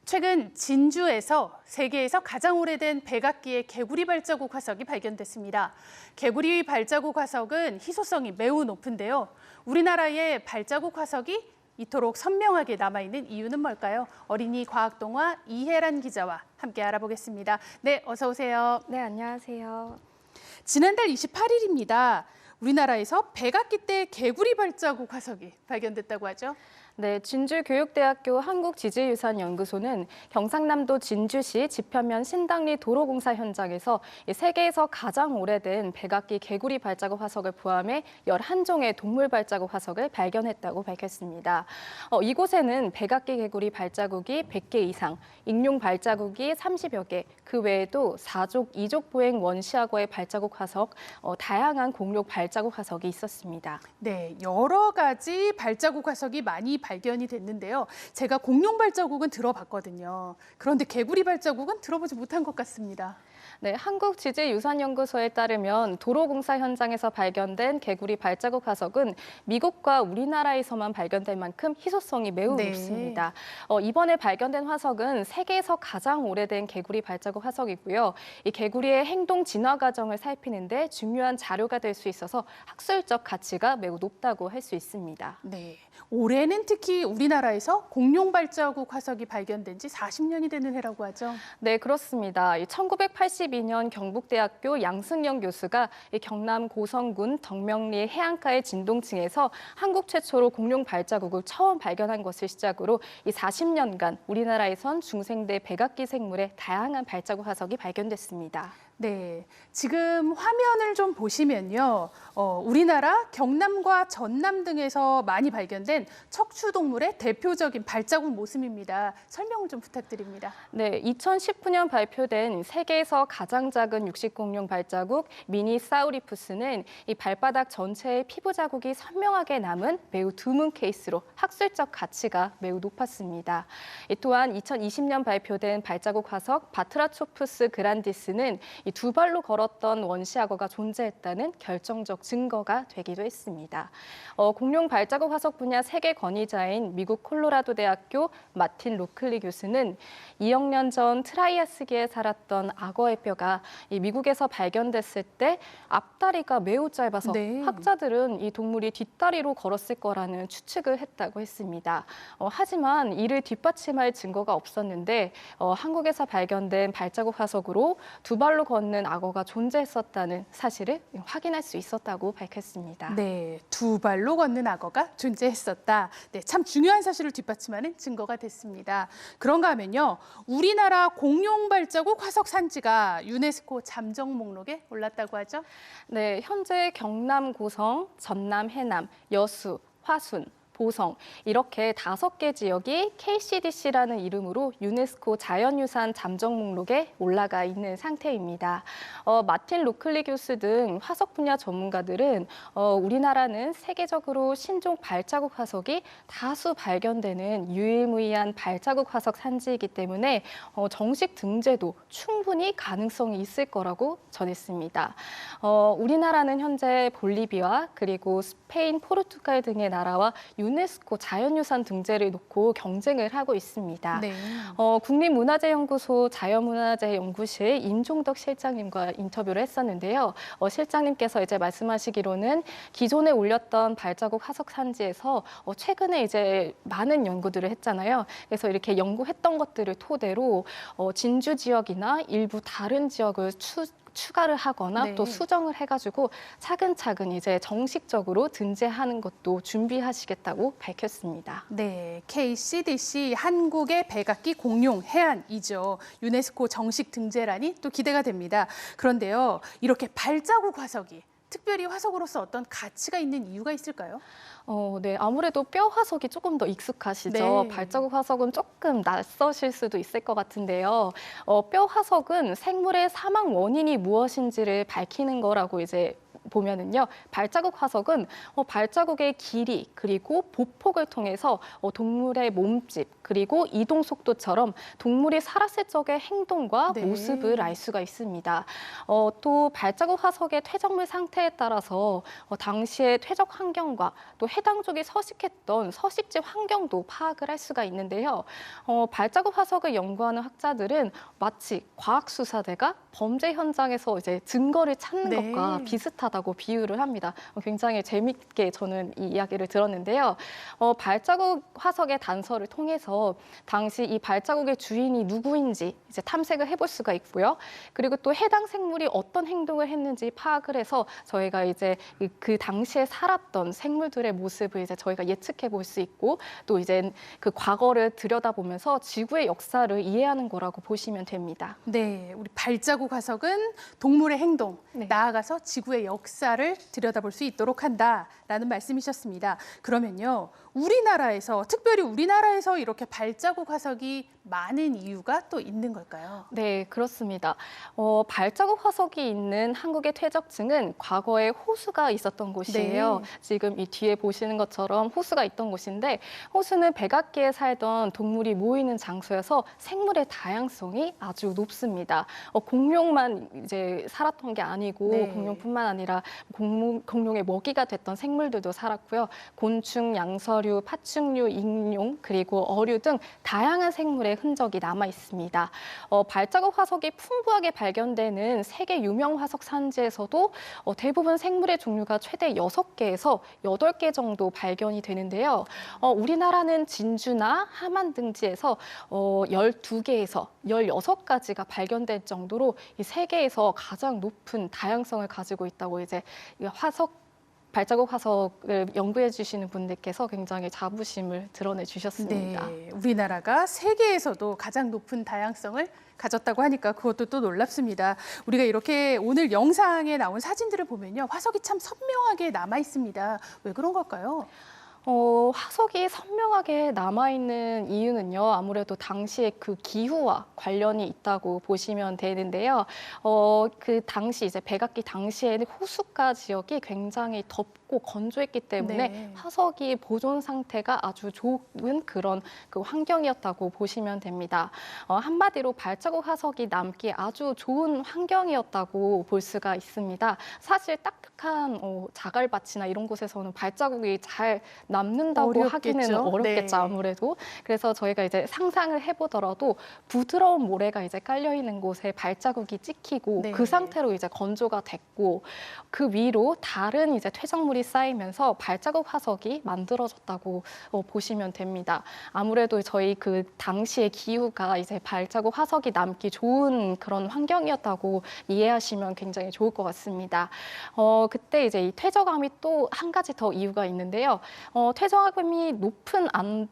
최근 진주에서 세계에서 가장 오래된 백악기의 개구리 발자국 화석이 발견됐습니다. 개구리 발자국 화석은 희소성이 매우 높은데요. 우리나라의 발자국 화석이 이토록 선명하게 남아있는 이유는 뭘까요? 어린이 과학동화 이혜란 기자와 함께 알아보겠습니다. 네, 어서 오세요. 네, 안녕하세요. 지난달 28일입니다. 우리나라에서 백악기 때 개구리 발자국 화석이 발견됐다고 하죠. 네, 진주교육대학교 한국지질유산연구소는 경상남도 진주시 지편면 신당리 도로공사 현장에서 세계에서 가장 오래된 백악기 개구리 발자국 화석을 포함해 11종의 동물 발자국 화석을 발견했다고 밝혔습니다. 이곳에는 백악기 개구리 발자국이 100개 이상, 익룡 발자국이 30여 개, 그 외에도 사족, 이족 보행 원시악어의 발자국 화석, 다양한 공룡 발자국 화석이 있었습니다. 네, 여러 가지 발자국 화석이 많이 발견이 됐는데요. 제가 공룡 발자국은 들어봤거든요. 그런데 개구리 발자국은 들어보지 못한 것 같습니다. 네, 한국지질유산연구소에 따르면 도로공사 현장에서 발견된 개구리 발자국 화석은 미국과 우리나라에서만 발견될 만큼 희소성이 매우 높습니다. 이번에 발견된 화석은 세계에서 가장 오래된 개구리 발자국 화석이고요. 이 개구리의 행동 진화 과정을 살피는데 중요한 자료가 될 수 있어서 학술적 가치가 매우 높다고 할 수 있습니다. 네, 올해는 특히 우리나라에서 공룡 발자국 화석이 발견된 지 40년이 되는 해라고 하죠. 네, 그렇습니다. 1982년 경북대학교 양승영 교수가 경남 고성군 덕명리 해안가의 진동층에서 한국 최초로 공룡 발자국을 처음 발견한 것을 시작으로 이 40년간 우리나라에선 중생대 백악기 생물의 다양한 발자국 화석이 발견됐습니다. 네, 지금 화면을 좀 보시면요. 우리나라 경남과 전남 등에서 많이 발견된 척추동물의 대표적인 발자국 모습입니다. 설명을 좀 부탁드립니다. 네, 2019년 발표된 세계에서 가장 작은 육식공룡 발자국 미니사우리푸스는 이 발바닥 전체의 피부 자국이 선명하게 남은 매우 드문 케이스로 학술적 가치가 매우 높았습니다. 또한 2020년 발표된 발자국 화석 바트라초푸스 그란디스는 이 두 발로 걸었던 원시악어가 존재했다는 결정적 증거가 되기도 했습니다. 공룡 발자국 화석 분야 세계 권위자인 미국 콜로라도 대학교 마틴 로클리 교수는 2억 년 전 트라이아스기에 살았던 악어의 뼈가 이 미국에서 발견됐을 때 앞다리가 매우 짧아서 네. 학자들은 이 동물이 뒷다리로 걸었을 거라는 추측을 했다고 했습니다. 하지만 이를 뒷받침할 증거가 없었는데 한국에서 발견된 발자국 화석으로 두 발로 걷는 악어가 존재했었다는 사실을 확인할 수 있었다고 밝혔습니다. 네, 두 발로 걷는 악어가 존재했었다. 네, 참 중요한 사실을 뒷받침하는 증거가 됐습니다. 그런가 하면요, 우리나라 공룡 발자국 화석 산지가 유네스코 잠정 목록에 올랐다고 하죠? 네, 현재 경남 고성, 전남 해남, 여수, 화순, 보성 이렇게 5개 지역이 KCDC라는 이름으로 유네스코 자연유산 잠정 목록에 올라가 있는 상태입니다. 마틴 로클리 교수 등 화석 분야 전문가들은 우리나라는 세계적으로 신종 발자국 화석이 다수 발견되는 유일무이한 발자국 화석 산지이기 때문에 정식 등재도 충분히 가능성이 있을 거라고 전했습니다. 우리나라는 현재 볼리비아 그리고 스페인, 포르투갈 등의 나라와 유네스코 자연유산 등재를 놓고 경쟁을 하고 있습니다. 네. 국립문화재연구소 자연문화재연구실 임종덕 실장님과 인터뷰를 했었는데요. 실장님께서 이제 말씀하시기로는 기존에 올렸던 발자국 화석 산지에서 최근에 이제 많은 연구들을 했잖아요. 그래서 이렇게 연구했던 것들을 토대로 진주 지역이나 일부 다른 지역을 추가를 하거나 네. 또 수정을 해가지고 차근차근 이제 정식적으로 등재하는 것도 준비하시겠다고 밝혔습니다. 네, KCDC 한국의 백악기 공룡 해안이죠. 유네스코 정식 등재란이 또 기대가 됩니다. 그런데요, 이렇게 발자국 화석이 특별히 화석으로서 어떤 가치가 있는 이유가 있을까요? 네, 아무래도 뼈 화석이 조금 더 익숙하시죠. 네. 발자국 화석은 조금 낯서실 수도 있을 것 같은데요. 뼈 화석은 생물의 사망 원인이 무엇인지를 밝히는 거라고 이제 보면은요, 발자국 화석은 발자국의 길이 그리고 보폭을 통해서 동물의 몸집 그리고 이동 속도처럼 동물이 살았을 적의 행동과 네. 모습을 알 수가 있습니다. 또 발자국 화석의 퇴적물 상태에 따라서 당시의 퇴적 환경과 또 해당 쪽이 서식했던 서식지 환경도 파악을 할 수가 있는데요. 발자국 화석을 연구하는 학자들은 마치 과학수사대가 범죄 현장에서 이제 증거를 찾는 네. 것과 비슷하다고 비유를 합니다. 굉장히 재밌게 저는 이 이야기를 들었는데요. 발자국 화석의 단서를 통해서 당시 이 발자국의 주인이 누구인지 이제 탐색을 해볼 수가 있고요. 그리고 또 해당 생물이 어떤 행동을 했는지 파악을 해서 저희가 이제 그 당시에 살았던 생물들의 모습을 이제 저희가 예측해 볼 수 있고 또 이제 그 과거를 들여다보면서 지구의 역사를 이해하는 거라고 보시면 됩니다. 네, 우리 발자국 화석은 동물의 행동, 네. 나아가서 지구의 역사를 들여다볼 수 있도록 한다라는 말씀이셨습니다. 그러면요, 우리나라에서, 특별히 우리나라에서 이렇게 발자국 화석이 많은 이유가 또 있는 걸까요? 네, 그렇습니다. 발자국 화석이 있는 한국의 퇴적층은 과거에 호수가 있었던 곳이에요. 네. 지금 이 뒤에 보시는 것처럼 호수가 있던 곳인데 호수는 백악기에 살던 동물이 모이는 장소여서 생물의 다양성이 아주 높습니다. 공룡만 이제 살았던 게 아니고 네. 공룡뿐만 아니라 공룡의 먹이가 됐던 생물들도 살았고요. 곤충, 양서류, 파충류, 익룡, 그리고 어류 등 다양한 생물의 흔적이 남아 있습니다. 발자국 화석이 풍부하게 발견되는 세계 유명 화석 산지에서도 대부분 생물의 종류가 최대 6개에서 8개 정도 발견이 되는데요. 우리나라는 진주나 하만 등지에서 12개에서 16가지가 발견될 정도로 이 세계에서 가장 높은 다양성을 가지고 있다고 이제 이 발자국 화석을 연구해 주시는 분들께서 굉장히 자부심을 드러내 주셨습니다. 네, 우리나라가 세계에서도 가장 높은 다양성을 가졌다고 하니까 그것도 또 놀랍습니다. 우리가 이렇게 오늘 영상에 나온 사진들을 보면요, 화석이 참 선명하게 남아 있습니다. 왜 그런 걸까요? 화석이 선명하게 남아있는 이유는요, 아무래도 당시의 그 기후와 관련이 있다고 보시면 되는데요. 그 당시 이제 백악기 당시에는 호숫가 지역이 굉장히 덥고 건조했기 때문에 네. 화석이 보존 상태가 아주 좋은 그런 그 환경이었다고 보시면 됩니다. 한마디로 발자국 화석이 남기 아주 좋은 환경이었다고 볼 수가 있습니다. 사실 딱딱한 자갈밭이나 이런 곳에서는 발자국이 잘 남는다고 어렵겠죠. 하기는 어렵겠죠, 네. 아무래도. 그래서 저희가 이제 상상을 해보더라도 부드러운 모래가 이제 깔려 있는 곳에 발자국이 찍히고 네. 그 상태로 이제 건조가 됐고 그 위로 다른 이제 퇴적물이 쌓이면서 발자국 화석이 만들어졌다고 보시면 됩니다. 아무래도 저희 그 당시의 기후가 이제 발자국 화석이 남기 좋은 그런 환경이었다고 이해하시면 굉장히 좋을 것 같습니다. 그때 이제 이 퇴적암이 또 한 가지 더 이유가 있는데요. 퇴적암이 높은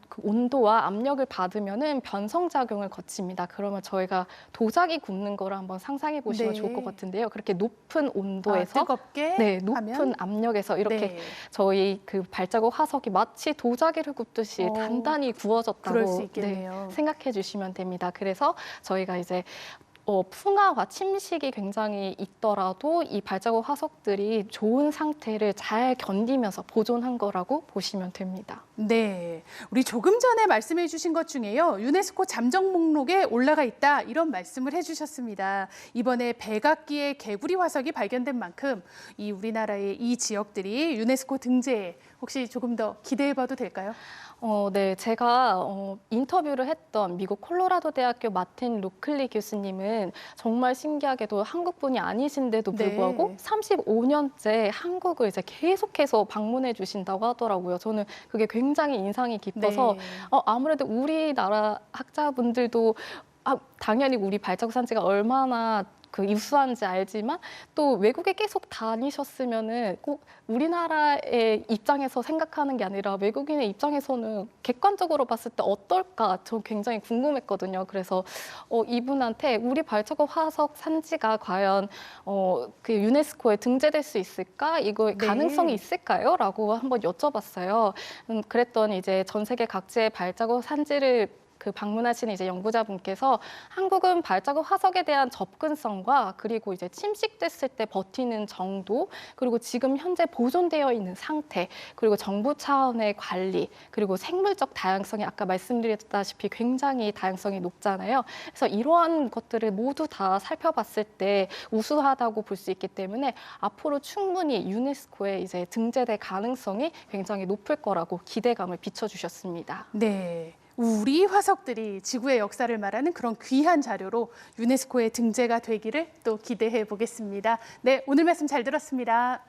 그 온도와 압력을 받으면은 변성작용을 거칩니다. 그러면 저희가 도자기 굽는 거를 한번 상상해 보시면 네. 좋을 것 같은데요. 그렇게 높은 온도에서 뜨겁게 네, 높은 하면? 압력에서 이렇게 네. 저희 그 발자국 화석이 마치 도자기를 굽듯이 단단히 구워졌다고 그럴 수 있겠네요. 생각해 주시면 됩니다. 그래서 저희가 이제 풍화와 침식이 굉장히 있더라도 이 발자국 화석들이 좋은 상태를 잘 견디면서 보존한 거라고 보시면 됩니다. 네, 우리 조금 전에 말씀해 주신 것 중에요, 유네스코 잠정 목록에 올라가 있다, 이런 말씀을 해주셨습니다. 이번에 백악기의 개구리 화석이 발견된 만큼 이 우리나라의 이 지역들이 유네스코 등재에 혹시 조금 더 기대해 봐도 될까요? 네, 제가 인터뷰를 했던 미국 콜로라도 대학교 마틴 루클리 교수님은 정말 신기하게도 한국 분이 아니신데도 불구하고 네. 35년째 한국을 이제 계속해서 방문해 주신다고 하더라고요. 저는 그게 굉장히 인상이 깊어서 네. 아무래도 우리나라 학자분들도 당연히 우리 발자국 산지가 얼마나 그 유수한지 알지만 또 외국에 계속 다니셨으면은 꼭 우리나라의 입장에서 생각하는 게 아니라 외국인의 입장에서는 객관적으로 봤을 때 어떨까 저 굉장히 궁금했거든요. 그래서 이분한테 우리 발자국 화석 산지가 과연 그 유네스코에 등재될 수 있을까? 이거 네. 가능성이 있을까요? 라고 한번 여쭤봤어요. 그랬더니 이제 전 세계 각지의 발자국 산지를 그 방문하시는 이제 연구자분께서 한국은 발자국 화석에 대한 접근성과 그리고 이제 침식됐을 때 버티는 정도, 그리고 지금 현재 보존되어 있는 상태, 그리고 정부 차원의 관리, 그리고 생물적 다양성이 아까 말씀드렸다시피 굉장히 다양성이 높잖아요. 그래서 이러한 것들을 모두 다 살펴봤을 때 우수하다고 볼 수 있기 때문에 앞으로 충분히 유네스코에 이제 등재될 가능성이 굉장히 높을 거라고 기대감을 비춰주셨습니다. 네. 우리 화석들이 지구의 역사를 말하는 그런 귀한 자료로 유네스코에 등재가 되기를 또 기대해 보겠습니다. 네, 오늘 말씀 잘 들었습니다.